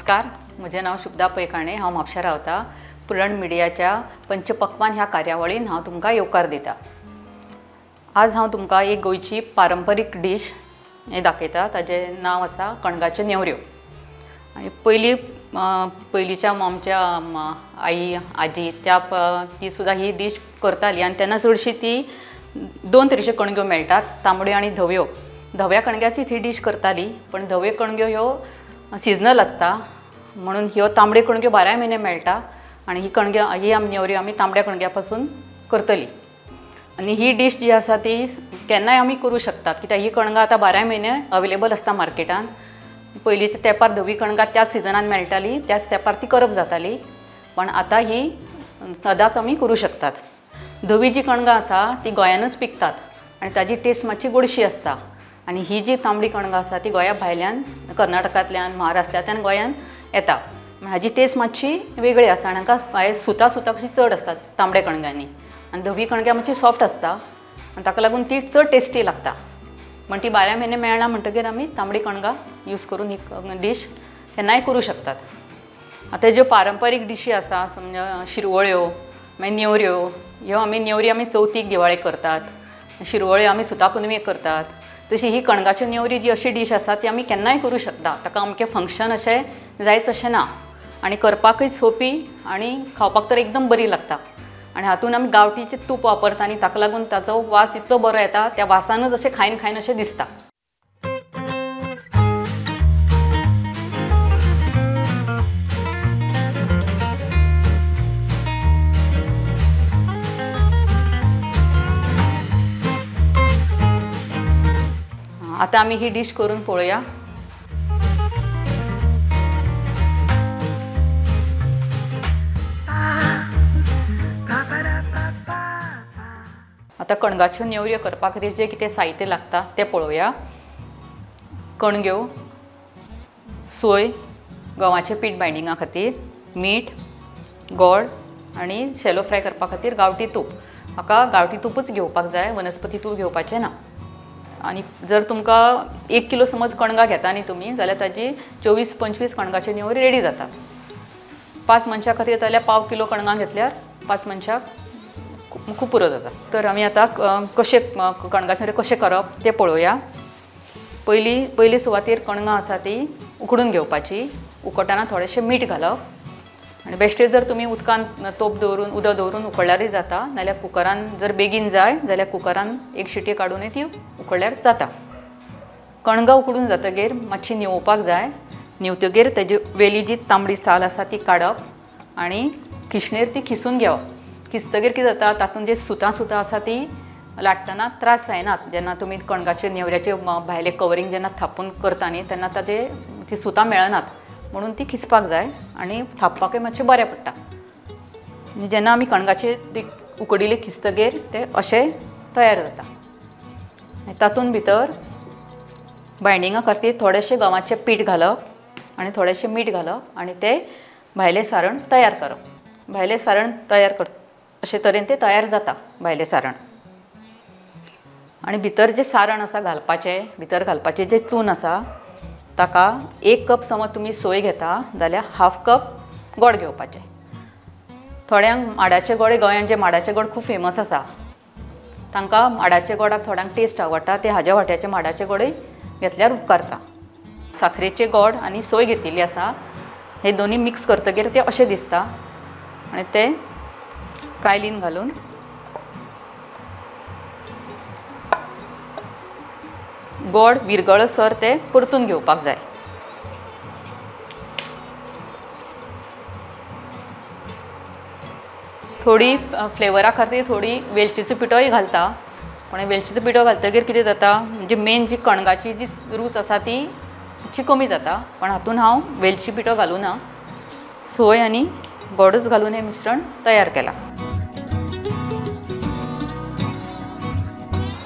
नमस्कार, म्हजें नांव शुभदा पैकाणे। हांव म्हापशा रावतां। पुरण मिडियाच्या पंचपक्वान ह्या कार्यावळीन हांव तुमकां येवकार दितां। आज हांव तुमकां एक गोंयची पारंपरीक डिश दाखयतां। ताचें नांव आसा कणगाच्यो नेवऱ्यो। आनी पयलींच्या आमच्या आई आजी ती सुद्दां ही डिश करताली आनी तेन्ना चडशी ती दोन तरेच्यो कणग्यो मेळटात, तांबड्यो आनी धव्यो। धव्या कणग्याचीच ही डिश करताली, पण धव्यो कणग्यो ह्यो सिजनल आसता, म्हणून ह्यो तांबड्यो कणग्यो 12 म्हयने मेळटा आनी ही नेवऱ्यो आमी तांबड्या कणग्या पासून करतली। आनी ही डिश जी आसा ती केन्नाय आमी करूं शकतात, कित्याक ही कणगां आतां 12 म्हयने अवेलेबल आसता मार्केटान। पयलींच्या तेंपार धवी कणगां त्याच सिजनान मेळटाली, त्याच तेंपार ती करप जाताली, पण आतां ही सदांच आमी करूं शकतात। धवी जी कणगां आसा ती गोंयानूच पिकतात आनी ताजी टेस्ट मातशी गोडशी आसता। आनी ही जी तांबडी कणगां आसा ती गोंया भायल्यान, कर्नाटकांतल्यान, महाराष्ट्रांतल्यान गोंयान येता। हाजी टेस्ट मातशी वेगळी आसा आनी हांकां सुतां कशी चड आसतात तांबड्या कणग्यांनी, आनी धवी कणग्यां मातशी सॉफ्ट आसता आनी ताका लागून ती चड टेस्टी लागता। पण ती 12 म्हयने मेळना म्हणटकीर आमी तांबडी कणगां यूज करून ही डिश केन्नाय करूं शकतात। आतां ज्यो पारंपारीक डिशी आसा, समजा शिरवळ्यो, मागीर नेवऱ्यो, ह्यो नेवरी आमी चवथीक दिवाळेक करतात, शिरवळ्यो आमी सुता पुनवेक करतात। तशी ही कणगाच्यो नेवरी जी अशी डिश आसा ती आमी केन्नाय करूं शकता। ताका अमकें फंक्शन अशें जायच अशें ना आनी करपाकय सोपी आनी खावपाक तर एकदम बरी लागता। आनी हातून आमी गांवठीचें तूप वापरता आनी ताका लागून ताचो वास इतलो बरो येता, त्या वासानूच अशें खायन अशें दिसता। आता आमी ही डिश करून पळोवया। आता कणगाच्यो नेवऱ्यो करपा खातीर जे कितें साहित्य लागता तें पळोवया। कणग्यो, सोय, गंवाचें पीठ बायंडिंगा खातीर, मीठ, गोड आनी शॅलो फ्राय करपा खातीर गांवठी तूप। म्हाका गांवठी तुपूच घेवपाक जाय, वनस्पती तूप घेवपाचें ना। आनी जर तुमकां 1 किलो समज कणगां घेता न्ही तुमी, जाल्यार ताजी 24-25 कणगाच्यो नेवरी रेडी जातात। 5 मनशां खातीर जाल्यार पाव किलो कणगां घेतल्यार 5 मनशाक खूब पुरो जाता। तर आमी आतां कशें कणगाच्यो नेवऱ्यो कशें करप तें पळोवया। पयली सुवातेर कणगां आसा ती उकडून घेवपाची। उकडटाना थोडेंशें मीठ घालप आनी बेश्टेच जर तुमी उदक दवरून उकडल्यारय जाता, नाल्यार कुकरान जर बेगीन जाय जाल्यार कुकरान एक शिटी काडून ती उकडल्यार जाता। कणगां उकडून जातकीर मातशी निवोवपाक जाय। निवतकीर तेजी वेली जी तांबडी साल आसा ती काडप आनी खिशणेर ती खिसून घेवप। खिचतकीर कितें जाता, तातूंत जे सुतां आसा ती लाटतना त्रास जायनात। जेन्ना तुमी कणगाचे नेवऱ्याचे भायले कवरींग जेन्ना थापून करता न्ही, तेन्ना ती सुतां मेळनात, म्हणून ती खिचपाक जाय आनी थापपाकय मातशें बरें पडटा। जेन्ना आमी कणगाचे उकडिल्ले खिचतकीर ते अशें तयार जाता। तातूंत भितर बायंडिंगा खातीर थोडेंशें गंवाचें पीठ घालप आनी थोडेंशें मीठ घालप आनी तें भायलें सारण तयार करप। भायलें सारण अशे तरेन तें तयार जाता भायलें सारण। आनी भितर जें सारण आसा भितर घालपाचें जें चून आसा ताका 1 कप समज तुमी सोय घेता जाल्यार हाफ कप गोड घेवपाचें। थोड्यांक माडाचे गोडे, गोंयांत जे माडाचे गोड खूब फेमस आसा, तांकां माडाचे गोडाक थोड्यांक टेस्ट आवडटा, ते हाज्या वाट्याचे माडाचे गोडय घेतल्यार उपकारता। साखरेचे गोड आनी सोय घेतिल्ली आसा, हे दोनी मिक्स करतकीर ते अशें दिसता आनी ते कायलीन घालून गोड विरगळसर ते परतून घेवपाक जाय। थोडी फ्लेवरा खातीर थोडी वेलचीचो पिठोय घालता, पण वेलचीचो पिठो घालतकीर कितें जाता, म्हणजे मेन जी कणगाची जी रूच आसा ती मातशी कमी जाता। पण हातून हांव वेलची पिठो घालूना, सोय आनी गोडच घालून हें मिश्रण तयार केलां।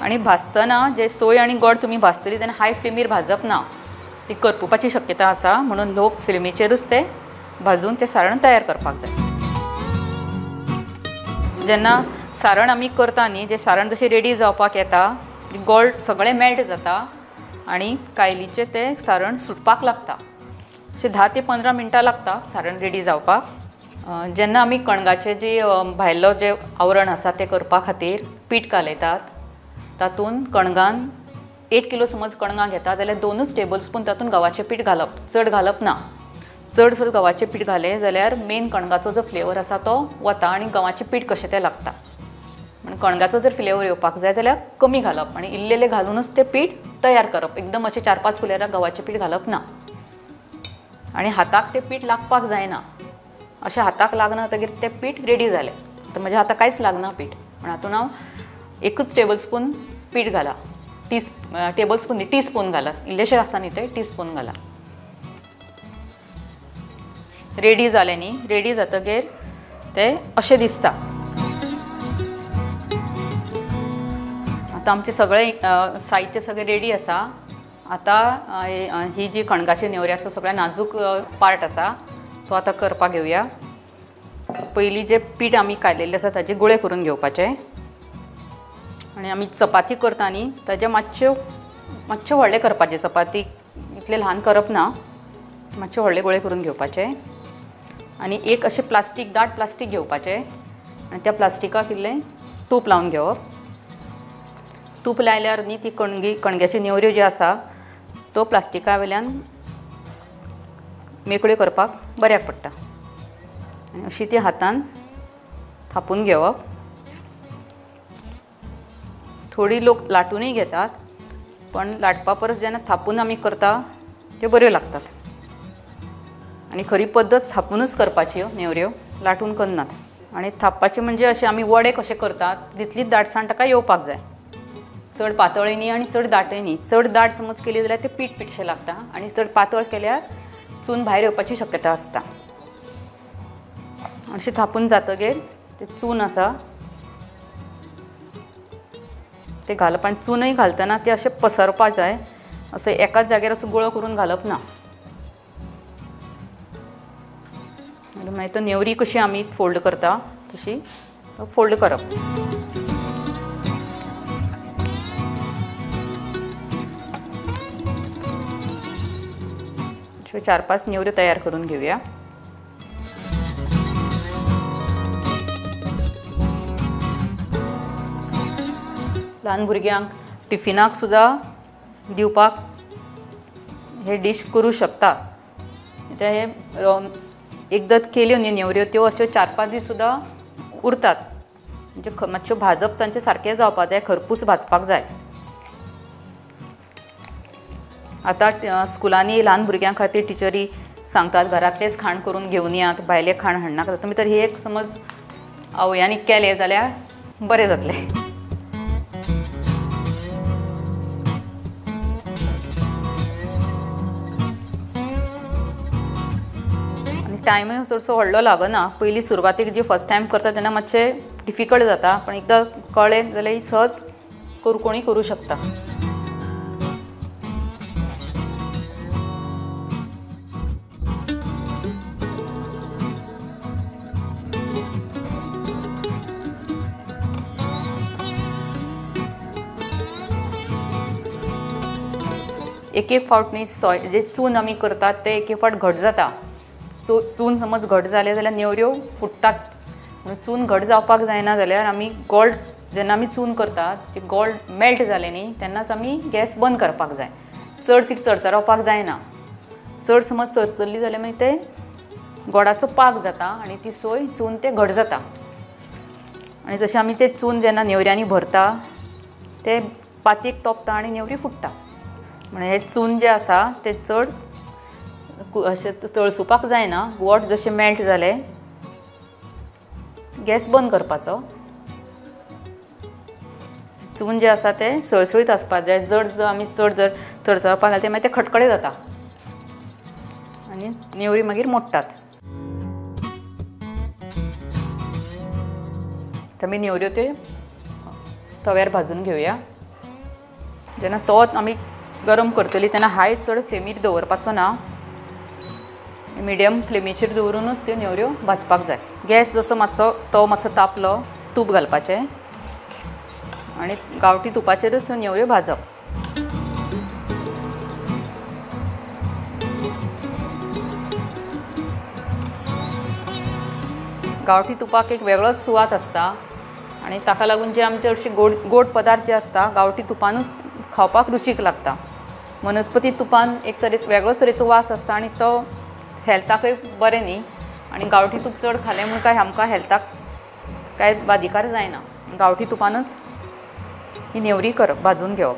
आनी भाजतना जे सोय आनी गोड तुमी भाजतली तेन्ना हाय फ्लेमीर भाजप ना, ती करपुपाची शक्यता आसा, म्हणून लो फ्लेमीचेरूच ते भाजून ते सारण तयार करपाक जाय। जेन्ना सारण आमी करता न्ही, जे सारण जशें रेडी जावपाक येता, गोड सगळें मेल्ट जाता आनी कायलीचें तें सारण सुटपाक लागता। अशें 10 ते 15 मिनटां लागता सारण रेडी जावपाक. जेन्ना आमी कणगाचें जी भायलो जे आवरण आसा तें करपा खातीर पीठ घालयतात, तातूंत कणगान 1 किलो समज कणगां घेता जाल्यार 2च टेबल स्पून तातूंत गव्हाचें पीठ घालप, चड घालप ना. चड गव्हाचें पीठ घालें जाल्यार मेन कणगाचो जो फ्लेवर आसा तो वता आनी गव्हाचें पीठ कशें तें लागता. म्हण कणगाचो जर फ्लेवर येवपाक जाय जाल्यार कमी घालप आनी इल्लेलें घालूनच तें पीठ तयार करप. एकदम अशें 4-5 कुलेरां गव्हाचें पीठ घालप ना. आनी हाताक तें पीठ लागपाक जायना. अशें हाताक लागना जातकीर तें पीठ रेडी जालें. आतां म्हज्या हाताक कांयच लागना पीठ, पूण हातूंत हांव 1च टेबल स्पून पीठ घाला. टेबल स्पून न्ही, टीस्पून घाला. इल्लेशें आसा न्ही तें टीस्पून घाला. रेडी जालें न्ही, रेडी जातकीर तें अशें दिसता. आतां आमचें सगळें साहित्य सगळें रेडी आसा. आतां ही जी कणगाच्या नेवऱ्याचो सगळ्यात नाजूक पार्ट आसा तो आतां करपाक घेवया. पयलीं जे पीठ आमी कायलेलें आसा ताचे गुळे करून घेवपाचे आनी आमी चपाती करता न्ही ताचे मातशे व्हडले करपाचे. चपाती इतले ल्हान करप ना, मातशे व्हडले गुळे करून घेवपाचे. आनी एक अशें प्लास्टीक, दाट प्लास्टीक घेवपाचें आनी त्या प्लास्टिकाक इल्लें तूप लावन घेवप. तूप लायल्यार न्ही ती कणग्याच्यो नेवऱ्यो ज्यो आसा तो प्लास्टिका वयल्यान मेकळ्यो करपाक बऱ्याक पडटा. आनी अशी ती हातान थापून घेवप. थोडी लोक लाटूनय घेतात, पण लाटपा परस जेन्ना थापून आमी करता त्यो बऱ्यो लागतात. आनी खरी पद्दत थापूनच करपाच्यो नेवऱ्यो, लाटून करनात. आनी थापपाचें म्हणजे अशें आमी वडे कशें करतात तितलीच दाटसाण ताका येवपाक जाय. चड पातळय न्ही आनी चड दाटय न्ही. चड दाट समज केली जाल्यार तें पीठ पीठशें लागता आनी चड पातळ केल्यार चून भायर येवपाची शक्यता आसता. अशें थापून जातकीर तें चून आसा तें घालप आनी चूनय घालतना तें अशें पसरपाक जाय. असो एकाच जाग्यार असो गुळो करून घालप ना. मागीर तो नेवरी कशी आमी फोल्ड करता तशी फोल्ड करप. अश्यो 4-5 नेवऱ्यो तयार करून घेवया. ल्हान भुरग्यांक टिफिनाक सुद्दां दिवपाक हे डीश करूं शकता. हे एकदां केल्यो न्ही नेवऱ्यो त्यो अश्यो 4-5 दीस सुद्दां उरतात. म्हणजे मातश्यो भाजप तांचें सारकें जावपाक जाय, खरपूस भाजपाक जाय. आतां स्कुलांनी ल्हान भुरग्यां खातीर टिचरी सांगतात घरांतलेंच खाण करून घेवन येयात, भायलें खाण हाडनाका. तुमी तर हे एक समज आवयांनी केलें जाल्यार बरें जातलें. टायमूय चडसो व्हडलो लागना. पयलीं सुरवातेक जी फस्ट टायम करता तेन्ना मातशें डिफिकल्ट जाता, पण एकदां कळ्ळें जाल्यार सहज कोणीय करूं शकता. एक फावट न्ही जे चून आमी करतात ते एक फावट घट जाता. चून समज घट जालें जाल्यार नेवऱ्यो फुट्टात. चून घट जावपाक जायना जाल्यार आमी गोल्ड जेन्ना आमी चून करतात ते गोल्ड मेल्ट जालें न्ही तेन्नाच आमी गॅस बंद करपाक जाय. चड ती चरचरोवपाक जायना. चड समज चरचरली जाल्यार मागीर ते गोडाचो पाक जाता आनी ती सोय चून ते घट जाता. आनी जशें आमी ते चून जेन्ना नेवऱ्यांनी भरता ते पातयेक तोपता आनी नेवरी फुट्टा. म्हणजे हे चून जें आसा तें चड अशें तळसुपाक जायना. वोट जशें मेल्ट जालें गॅस बंद करपाचो. चून जें आसा तें सळसळीत आसपाक जाय. जर आमी चड जर चरचरपाक घालता मागीर तें खटखटें जाता आनी नेवरी मागीर मोडटात. आमी नेवऱ्यो त्यो तव्यार भाजून घेवया. जेन्ना तो आमी गरम करतली तेन्ना हाय चड फ्लेमीर दवरपाचो ना. मिडियम फ्लेमीचेर दवरूनच त्यो नेवऱ्यो भाजपाक जाय. गॅस जसो मातसो तापलो तूप घालपाचें आनी गांवठी तुपाचेरच त्यो नेवऱ्यो भाजप. गांवठी तुपाक एक वेगळोच सुवात आसता आणि ताका लागून जे आमचे हरशीं गोड पदार्थ जे आसता गांवठी तुपानूच खावपाक रुचीक लागता. वनस्पती तुपान एक वेगळोच तरेचो वास आसता आनी तो हेल्थाकय बरें न्ही. आनी गांवठी तूप चड खालें म्हूण काय आमकां हेल्थाक काय बादिकार जायना. गांवठी तुपानूच ही नेवरी करप, भाजून घेवप.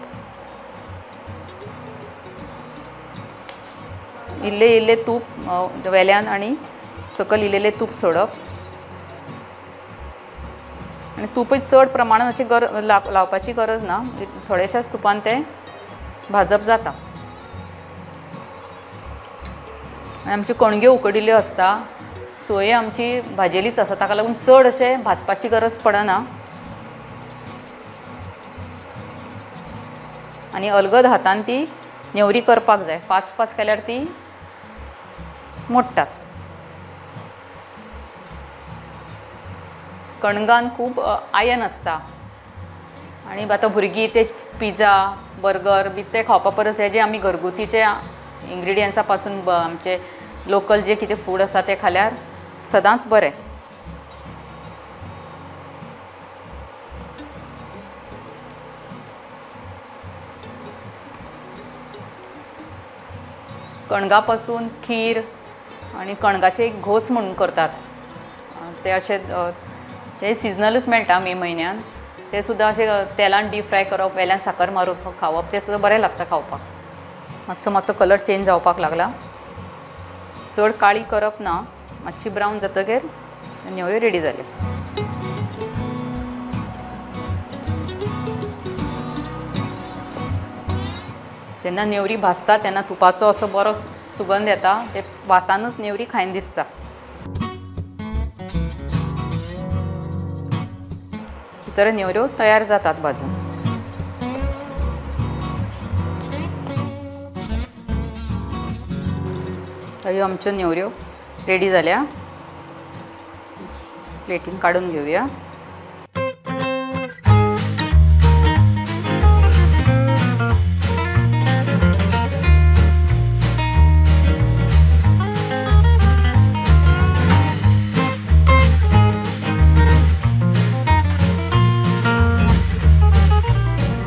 इल्लें तूप वेल्यान आनी सकयल इल्लें तूप सोडप. आनी तुपूय चड प्रमाणान अशी लावपाची गरज ना. थोडेशाच तुपान तें भाजप जाता. आमच्यो कणग्यो उकडिल्ल्यो आसता. सोय आमची भाजेलीच आसा, ताका लागून चड अशें भाजपाची गरज पडना. आनी अलगद हातान ती नेवरी करपाक जाय. फास्ट फास्ट केल्यार ती मोडटात. कणगान खूब आयन आसता आनी आतां भुरगीं ते पिझ्झा बर्गर बी ते खावपा परस हे जे आमी घरगुतीचे इंग्रिडियंट्सा पासून आमचे लोकल जे कितें फूड आसा ते खाल्यार सदांच बरें. कणगा पासून खीर आनी कणगाचे एक घोस म्हणून करतात. ते अशे ते सिजनलूच मेळटा मे म्हयन्यान. ते सुद्दां अशें तेलान डीप फ्राय करप, वेल्यान साकर मारून खावप, ते सुद्दां बरें लागता खावपाक. मातसो कलर चेंज जावपाक लागला. चड काळी करप ना, मातशी ब्रावन जातकीर नेवऱ्यो रेडी जाल्यो. जेन्ना नेवरी भाजता तेन्ना तुपाचो असो बरो सुगंध येता. ते वासानूच नेवरी खायन दिसता. तर नेवऱ्यो तयार जातात भाजून. ह्यो आमच्यो नेवऱ्यो रेडी जाल्या. प्लेटीन काडून घेवया.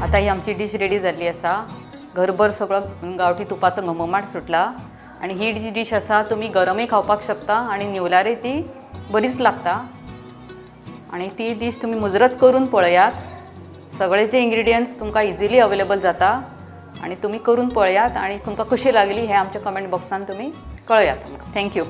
आता ही आमची डिश रेडी जाल्ली आसा. घरभर सगळो गांवठी तुपाचो घमघमाट सुटला. आनी ही जी डिश आसा तुमी गरमूय खावपाक शकता आनी न्हिवल्यारय ती बरीच लागता. आनी ती डिश तुमी मुजरत करून पळयात. सगळेचे इंग्रिडियंट्स तुमकां इजिली अवेलेबल जाता आनी तुमी करून पळयात. आनी तुमकां कशी लागली हें आमच्या कमेंट बॉक्सान तुमी कळयात आमकां. थँक्यू.